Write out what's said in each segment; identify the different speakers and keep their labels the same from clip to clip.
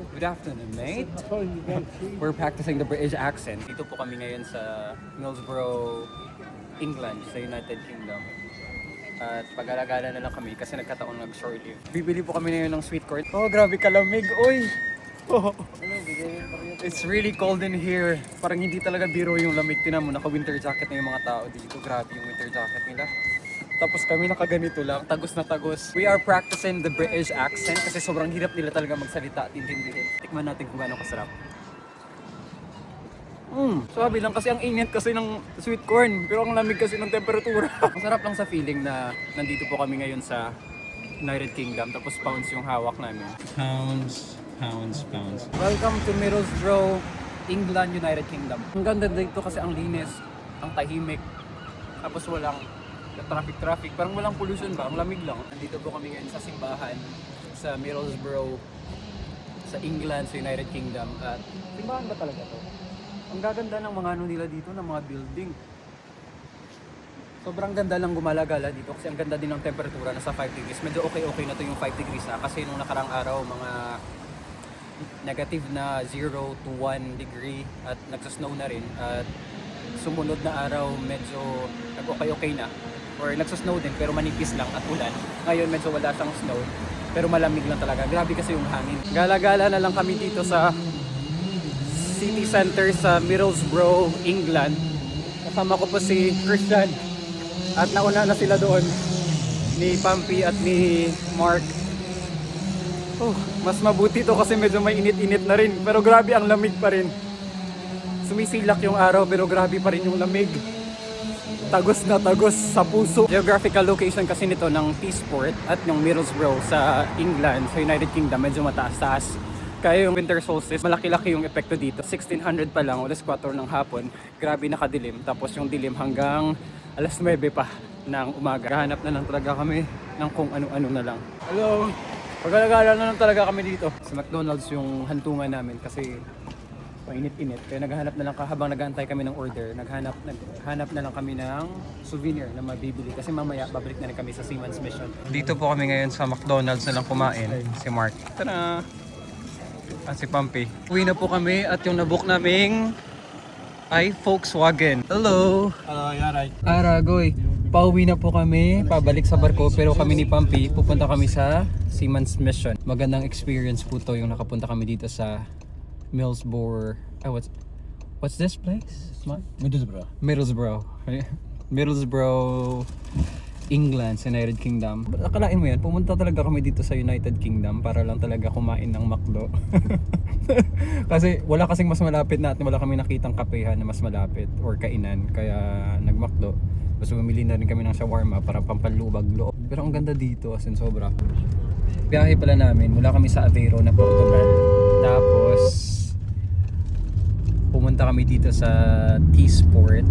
Speaker 1: Good afternoon, mate. We're practicing the British accent. Dito po kami ngayon sa Middlesbrough, England, sa United Kingdom. At pag-alagala na lang kami kasi nagkataon nag-short leave. Bibili po kami ngayon ng sweet corn. Oh, grabe kalamig. Oy! Oh. It's really cold in here. Parang hindi talaga biro yung lamig. Tinan mo, naka-winter jacket na yung mga tao dito. Grabe yung winter jacket nila. Tapos kami nakaganito lang, tagos na tagos. We are practicing the British accent kasi sobrang hirap nila talaga magsalita at intindihin. Tikman natin kung gaano kasarap. Sabi lang kasi ang init kasi ng sweet corn, pero ang lamig kasi ng temperatura. Masarap lang sa feeling na nandito po kami ngayon sa United Kingdom, tapos pounds yung hawak namin. Pounds. Welcome to Middlesbrough, England, United Kingdom. Ang ganda dito kasi ang linis, ang tahimik, tapos walang traffic, parang walang pollution ba, ang lamig lang. Nandito po kami ngayon sa simbahan sa Middlesbrough, sa England, sa United Kingdom. At simbahan ba talaga to? Ang gaganda ng mga ano nila dito, ng mga building. Sobrang ganda lang gumala-gala dito kasi ang ganda din ng temperatura, nasa 5 degrees. Medyo okay na to yung 5 degrees ha, kasi nung nakarang araw mga negative na 0 to 1 degree at nagsasnow na rin. At sumunod na araw medyo nag-okay na. Or nagsasnow din pero manipis lang at ulan. Ngayon medyo wala siyang snow pero malamig lang talaga. Grabe kasi yung hangin. Gala-gala na lang kami dito sa city center sa Middlesbrough, England. Kasama ko po si Christian. At nauna na sila doon ni Pampi at ni Mark. Oh, mas mabuti to kasi medyo may init-init na rin. Pero grabe ang lamig pa rin. Sumisilak yung araw pero grabe pa rin yung lamig. Tagos na tagos sa puso. Geographical location kasi nito ng Peaceport at yung Middlesbrough sa England, sa United Kingdom, medyo mataas-taas. Kaya yung winter solstice, malaki-laki yung epekto dito. 1600 pa lang, alas 4 ng hapon, grabe nakadilim. Tapos yung dilim hanggang alas 9 pa ng umaga. Kahanap na lang talaga kami ng kung ano-ano na lang. Hello! Pag-alagala na lang talaga kami dito. Sa McDonald's yung hantungan namin kasi mainit-init. Kaya naghahanap na lang habang nag-aantay kami ng order, naghanap na lang kami ng souvenir na mabibili kasi mamaya babalik na rin kami sa Seaman's Mission. Dito po kami ngayon sa McDonald's na lang kumain. Si Mark. Tara! At si Pampi. Uwi na po kami at yung nabook naming ay Volkswagen. Hello!
Speaker 2: Hello, yaray.
Speaker 1: Aragoy. Pauwi na po kami, pabalik sa barko, pero kami ni Pampi, pupunta kami sa Seaman's Mission. Magandang experience po to yung nakapunta kami dito sa Middlesbrough. What's this place?
Speaker 2: Middlesbrough.
Speaker 1: Middlesbrough, England, sa United Kingdom. Akalain mo yan, pumunta talaga kami dito sa United Kingdom para lang talaga kumain ng McDo. Kasi wala kasing mas malapit na at wala kami nakitang kapehan na mas malapit or kainan, kaya nag-McDo. Tapos bumili na rin kami ng shawarma para pampalubag loob. Pero ang ganda dito, as in sobra. Biyahe pala namin, mula kami sa Aveiro na Portugal. Tapos pumunta kami dito sa Peaceport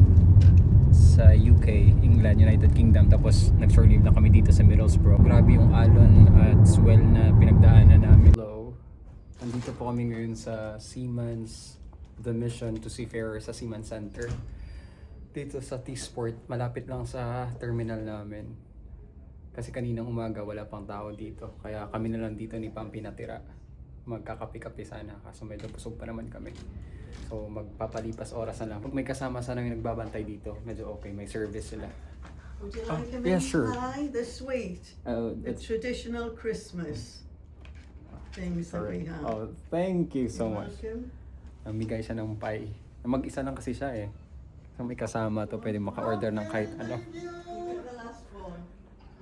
Speaker 1: sa UK, England, United Kingdom. Tapos nag-shore leave lang kami dito sa Middlesbrough. Grabe yung alon at swell na pinagdaanan namin. Hello. Nandito po kami ngayon sa Seaman's The Mission to Seafarer sa Seaman Center. Dito sa Peaceport, malapit lang sa terminal namin. Kasi kaninang umaga wala pang tao dito. Kaya kami na lang dito ni Pampi natira. Magkakapi-kapi sana kaso medyo busog pa naman kami. So magpapalipas oras na lang. Pag may kasama sana yung nagbabantay dito, medyo okay, may service sila.
Speaker 3: Would you like a
Speaker 1: yes,
Speaker 3: mince
Speaker 1: sure.
Speaker 3: pie? The sweet. The traditional Christmas things that we have.
Speaker 1: Oh, thank you so
Speaker 3: You're
Speaker 1: much.
Speaker 3: welcome.
Speaker 1: Namigay siya ng pie. Mag-isa lang kasi siya eh. So may kasama to, pwede maka-order ng kahit ano.
Speaker 3: You get the last one.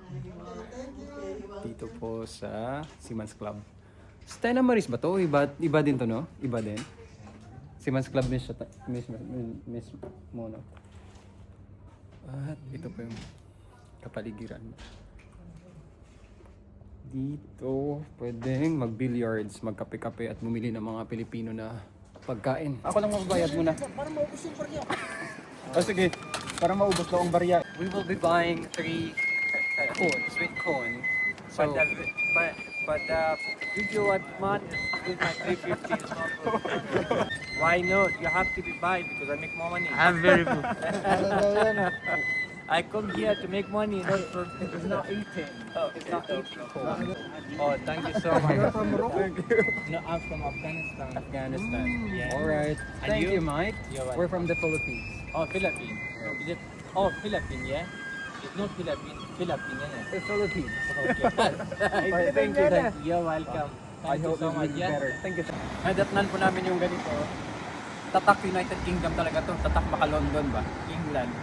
Speaker 3: There you are. Okay, you're welcome.
Speaker 1: Dito po sa Seaman's Club. Stena Maris ba to? Iba din to, no? Iba din. Seaman's Club mismo, no? At ito po yung kapaligiran. Dito, pwedeng mag-billiards, magkape-kape at bumili ng mga Pilipino na pagkain. Ako lang magbayad muna.
Speaker 2: Para maubos yung barya.
Speaker 1: Oh, sige. Para maubos daw ang barya. We will be buying 3 sweet corn. So,
Speaker 4: But the video at month with my 350 is not good. Why not? You have to be buy because I make more money.
Speaker 2: I'm very good.
Speaker 4: I come here to make money, not for. It's not eating. It's not eating. Oh, thank you so much.
Speaker 1: You're from Morocco?
Speaker 4: No, I'm from Afghanistan.
Speaker 1: Afghanistan.
Speaker 4: Yeah.
Speaker 1: Alright.
Speaker 4: And
Speaker 1: Thank
Speaker 4: you?
Speaker 1: you, Mike.
Speaker 4: You're
Speaker 1: We're
Speaker 4: welcome.
Speaker 1: from the Philippines.
Speaker 4: Oh, Philippines. Is it? Oh, Philippines, yeah. It's not Philippines. Philippines, yeah.
Speaker 1: The Philippines.
Speaker 4: Okay.
Speaker 1: Alright, thank you.
Speaker 4: You're welcome.
Speaker 1: I
Speaker 4: Thank you
Speaker 1: hope
Speaker 4: so
Speaker 1: it will
Speaker 4: much.
Speaker 1: be
Speaker 4: Yeah.
Speaker 1: better. Thank you. Nadatnan po namin yung ganito. Tatak United Kingdom talaga to. Tatak baka London ba? England.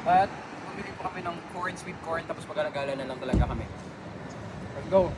Speaker 1: At bumili po kami ng corn, sweet corn, tapos magala-gala na lang talaga kami. Let's go!